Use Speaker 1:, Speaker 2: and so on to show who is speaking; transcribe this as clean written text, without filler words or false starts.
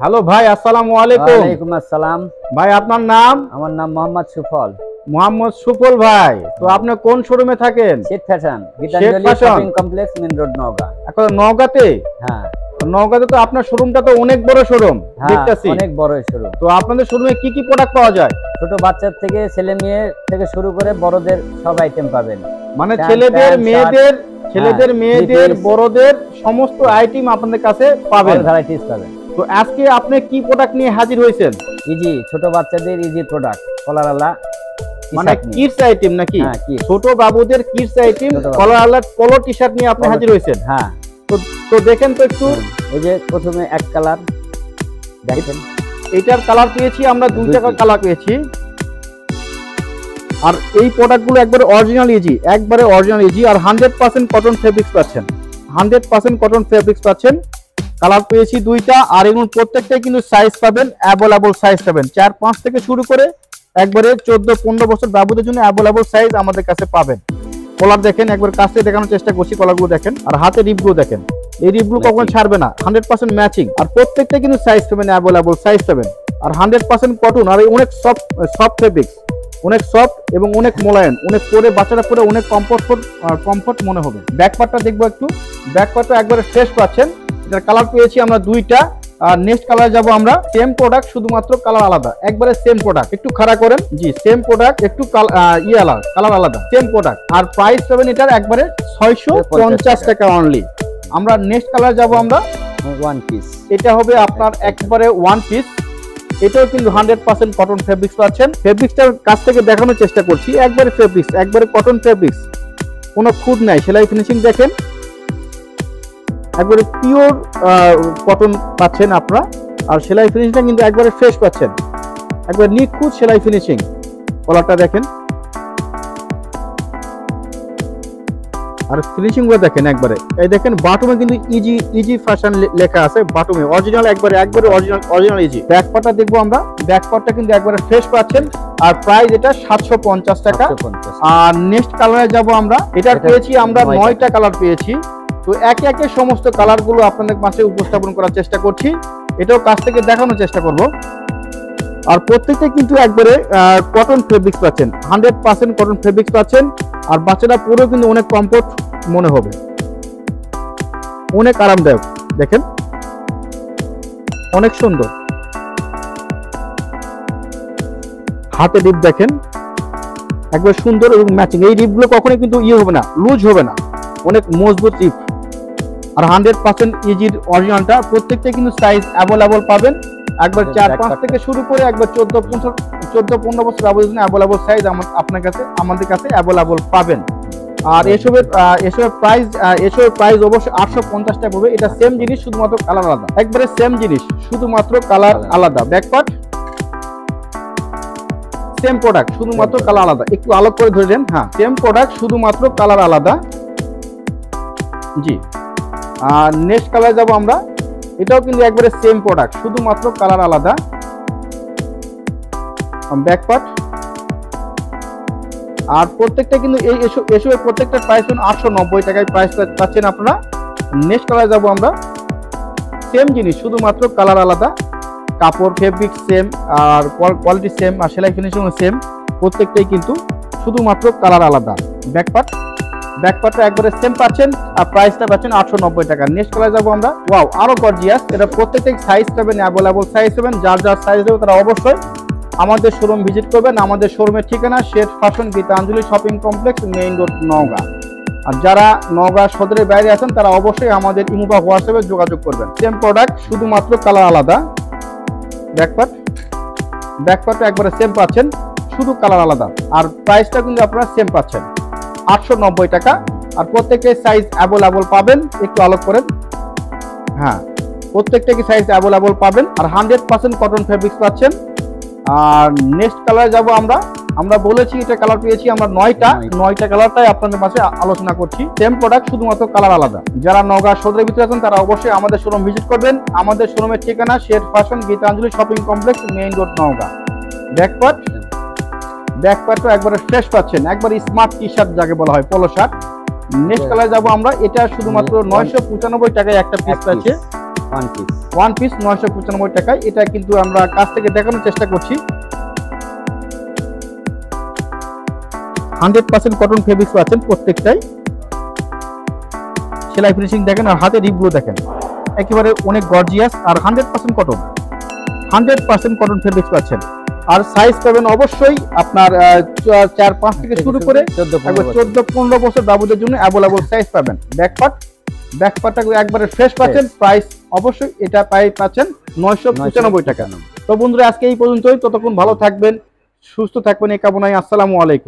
Speaker 1: Hello ভাই, আসসালামু আলাইকুম।
Speaker 2: ওয়ালাইকুম আসসালাম।
Speaker 1: ভাই আপনার নাম?
Speaker 2: আমার নাম মোহাম্মদ সুফল।
Speaker 1: মোহাম্মদ সুফল ভাই, তো আপনি কোন শোরুমে থাকেন?
Speaker 2: Sheikh fashion, Gitanjali shopping complex, main road, Naogaon.
Speaker 1: এখন নওগাঁতে?
Speaker 2: হ্যাঁ।
Speaker 1: নওগাঁতে তো আপনার শোরুমটা তো অনেক বড় শোরুম দেখতেছি।
Speaker 2: অনেক বড় শোরুম।
Speaker 1: তো আপনাদের শোরুমে কি কি প্রোডাক্ট পাওয়া যায়?
Speaker 2: ছোট বাচ্চা থেকে ছেলে মেয়ে থেকে শুরু করে বড়দের সব আইটেম পাবেন।
Speaker 1: মানে ছেলেদের মেয়েদের বড়দের সমস্ত আইটেম আপনাদের কাছে পাবেন,
Speaker 2: ভ্যারাইটিস পাবেন।
Speaker 1: তো আজকে আপনি কি প্রোডাক্ট নিয়ে হাজির হয়েছেন?
Speaker 2: ইজি, ছোট বাচ্চাদের ইজি প্রোডাক্ট, কলারওয়ালা,
Speaker 1: মানে কিডস আইটেম নাকি?
Speaker 2: হ্যাঁ,
Speaker 1: ছোট বাবুদের কিডস আইটেম, কলারওয়ালা পোলো টি-শার্ট নিয়ে আপনি হাজির হয়েছেন।
Speaker 2: হ্যাঁ,
Speaker 1: তো দেখেন তো একটু।
Speaker 2: এই যে প্রথমে এক কালার দেখেন,
Speaker 1: এটার কালার পেয়েছি আমরা দুইটা কালার পেয়েছি। আর এই প্রোডাক্টগুলো একবারে অরিজিনাল ইজি আর 100% কটন ফেব্রিক্স পাচ্ছেন। 100% কটন ফেব্রিক্স পাচ্ছেন। কালার পেয়েছি দুইটা, আর এগুলো প্রত্যেকটাই কিন্তু সাইজ পাবেন, অ্যাভেলেবল সাইজ পাবেন। 4-5 থেকে শুরু করে একবারে 14-15 বছর বাবুদের জন্য অ্যাভেলেবল সাইজ আমাদের কাছে পাবেন। কলার দেখেন, একবার কাছে দেখানোর চেষ্টা করছি, কলারগুলো দেখেন, আর হাতে রিপগুলো দেখেন। এই রিপগুলো কখনো ছাড়বে না, 100% ম্যাচিং, আর প্রত্যেকটা কিন্তু সাইজ পাবেন, অ্যাভেলেবল সাইজ পাবেন। আর 100% কটন, আর অনেক সফট ফেব্রিক্স, অনেক সফট এবং অনেক মোলায়েম, অনেক পরে বাচ্চারা পরে অনেক কমফোর্ট মনে হবে। ব্যাক পার্টটা দেখবো একটু। ব্যাক পার্টটা একবারে ফ্রেশ পাচ্ছেন। এটার কালার পেয়েছি আমরা দুইটা। আর নেক্সট কালার যাব আমরা। সেম প্রোডাক্ট, শুধুমাত্র কালার আলাদা, একবারে সেম প্রোডাক্ট। একটু খাড়া করেন, জি সেম প্রোডাক্ট, একটু কালার আলাদা, সেম প্রোডাক্ট। আর প্রাইস পাবেন এটার একবারে 650 টাকা অনলি। আমরা নেক্সট কালার যাব আমরা
Speaker 2: ওয়ান পিস।
Speaker 1: এটা হবে আপনার একবারে ওয়ান পিস। এটাও কিন্তু 100% কটন ফেব্রিক্স পাচ্ছেন। ফেব্রিক্সটার কাছ থেকে দেখানোর চেষ্টা করছি, একবারে ফেব্রিক্স, একবারে কটন ফেব্রিক্স, কোনো খুঁত নাই। সেলাই ফিনিশিং দেখেন, একবারে পিওর কটন পাচ্ছেন আপনারা। আর সেলাই ফিনিশিংটা কিন্তু একবারে ফ্রেশ পাচ্ছেন, একবারে নিখুঁত সেলাই ফিনিশিং। কলারটা দেখেন, আর ফিনিশিং গুলো দেখেন একবারে। এই দেখেন বাটমে কিন্তু ইজি ফ্যাশন লেখা আছে, বাটমে অরিজিনাল, একবারে অরিজিনাল ইজি। ব্যাক পার্টটা দেখবো আমরা। ব্যাক পার্টটা কিন্তু একবারে ফ্রেশ পাচ্ছেন। আর প্রাইস এটা 750 টাকা। আর নেক্সট কালারে যাব আমরা। এটা পেয়েছি আমরা 9টা কালার পেয়েছি। তো একে একে সমস্ত কালার গুলো আপনাদের কাছে উপস্থাপন করার চেষ্টা করছি, এটাও কাছ থেকে দেখানোর চেষ্টা করব। আর প্রত্যেকটা কিন্তু একবারে কটন ফেব্রিক্স পাচ্ছেন, 100% কটন ফেব্রিক্স পাচ্ছেন। আর বাচ্চারা পুরো কিন্তু অনেক কমফোর্ট মনে হবে, অনেক আরামদায়ক। দেখেন অনেক সুন্দর, হাতে রিপ দেখেন, একবার সুন্দর এবং ম্যাচিং। এই রিপগুলো কখনোই কিন্তু হবে না, লুজ হবে না, অনেক মজবুত রিপ। আর 100% ইজির অরিজিনালটা। প্রত্যেকটা কিন্তু সাইজ অ্যাভেলেবল পাবেন, একবার 4-5 থেকে শুরু করে একবার 14-15 বছর বাবুদের জন্য অ্যাভেলেবল সাইজ আমাদের কাছে অ্যাভেলেবল পাবেন। আর এসবের প্রাইস অবশ্যই 850 টাকা পড়বে। এটা সেম জিনিস, শুধুমাত্র কালার আলাদা, একবারে সেম জিনিস, শুধুমাত্র কালার আলাদা। ব্যাকপার্ট সেম প্রোডাক্ট, শুধুমাত্র কালার আলাদা। একটু আলোক করে ধরে দেন। হ্যাঁ, সেম প্রোডাক্ট, শুধুমাত্র কালার আলাদা। জি। আর নেক্সট কালার যাব আমরা। এটাও কিন্তু একবারে সেম প্রোডাক্ট, শুধুমাত্র কালার আলাদা। Back part. আর প্রত্যেকটা কিন্তু এই এসবের প্রত্যেকটা প্রাইস 890 টাকায় প্রাইস পাচ্ছেন আপনারা। নেক্সট কালার যাব আমরা। সেম জিনিস, শুধুমাত্র কালার আলাদা, কাপড় ফেব্রিক সেম, আর কোয়ালিটি সেম, আর সেলাই ফিনিশিং সেম। প্রত্যেকটাই কিন্তু শুধুমাত্র কালার আলাদা। ব্যাকপার্টটা একবারে সেম পাচ্ছেন, আর প্রাইসটা পাচ্ছেন 890 টাকা। নেক্সট কালার যাবো আমরা। ওয়াও, আরো গর্জিয়াস। এটা প্রত্যেকটাই সাইজ পাবেন, অ্যাভেলেবল সাইজ পাবেন। যার সাইজ দেবে তারা অবশ্যই আমাদের শোরুম ভিজিট করবেন। আমাদের শোরুমের ঠিকানা Sheikh fashion, Gitanjali shopping complex, main road, Naogaon. আর যারা নওগাঁ সদরের বাইরে আছেন তারা অবশ্যই আমাদের ইমো বা হোয়াটসঅ্যাপে যোগাযোগ করবেন। সেম প্রোডাক্ট, শুধুমাত্র কালার আলাদা। ব্যাকপার্টটা একবারে সেম পাচ্ছেন, শুধু কালার আলাদা। আর প্রাইসটা কিন্তু আপনারা সেম পাচ্ছেন, 890 টাকা। আর প্রত্যেকের সাইজ অ্যাভেলেবল পাবেন। একটু আলোক করেন। হ্যাঁ, প্রত্যেকটা কি সাইজ অ্যাভেলেবল পাবেন। আর 100% কটন ফেব্রিক্স পাচ্ছেন। আর নেক্সট কালারে যাব আমরা বলেছি এটা কালার পেয়েছি আমরা 9টা কালারটাই আপনাদের মাঝে আলোচনা করছি। সেম প্রোডাক্ট, শুধুমাত্র কালার আলাদা। যারা নওগাঁ সদরের ভিতরে আছেন তারা অবশ্যই আমাদের শোরুম ভিজিট করবেন। আমাদের শোরুমের ঠিকানা Sheikh fashion, Gitanjali shopping complex, main road, Naogaon. ব্যাকপার্টটা একবারে ফ্রেশ পাচ্ছেন, একবার স্মার্ট টি-শার্ট যাকে বলা হয়, পোলো শার্ট। নেক্সট কালার যাব আমরা। এটা শুধুমাত্র 995 টাকায় একটা পিস আছে।
Speaker 2: One piece.
Speaker 1: ওয়ান পিস 995 টাকায়। এটা কিন্তু আমরা কাছ থেকে দেখানোর চেষ্টা করছি। 100% কটন ফেব্রিক্স পাচ্ছেন প্রত্যেকটাই। সেলাই ফিনিশিং দেখেন আর হাতের রিপগুলো দেখেন, একেবারে অনেক গর্জিয়াস আর 100% কটন। 100% কটন ফেব্রিক্স পাচ্ছেন। আর সাইজ পাবেন অবশ্যই আপনার 4-5 থেকে শুরু করে 14-15 বছর বাবুদের জন্য অ্যাভেলেবল সাইজ পাবেন। ব্যাকপার্টটা একবারে ফ্রেশ পাচ্ছেন। প্রাইস অবশ্যই এটা পাচ্ছেন 995 টাকা। তো বন্ধুরা আজকে এই পর্যন্তই। ততক্ষণ ভালো থাকবেন, সুস্থ থাকবেন এই কামনায়। আসসালামু আলাইকুম।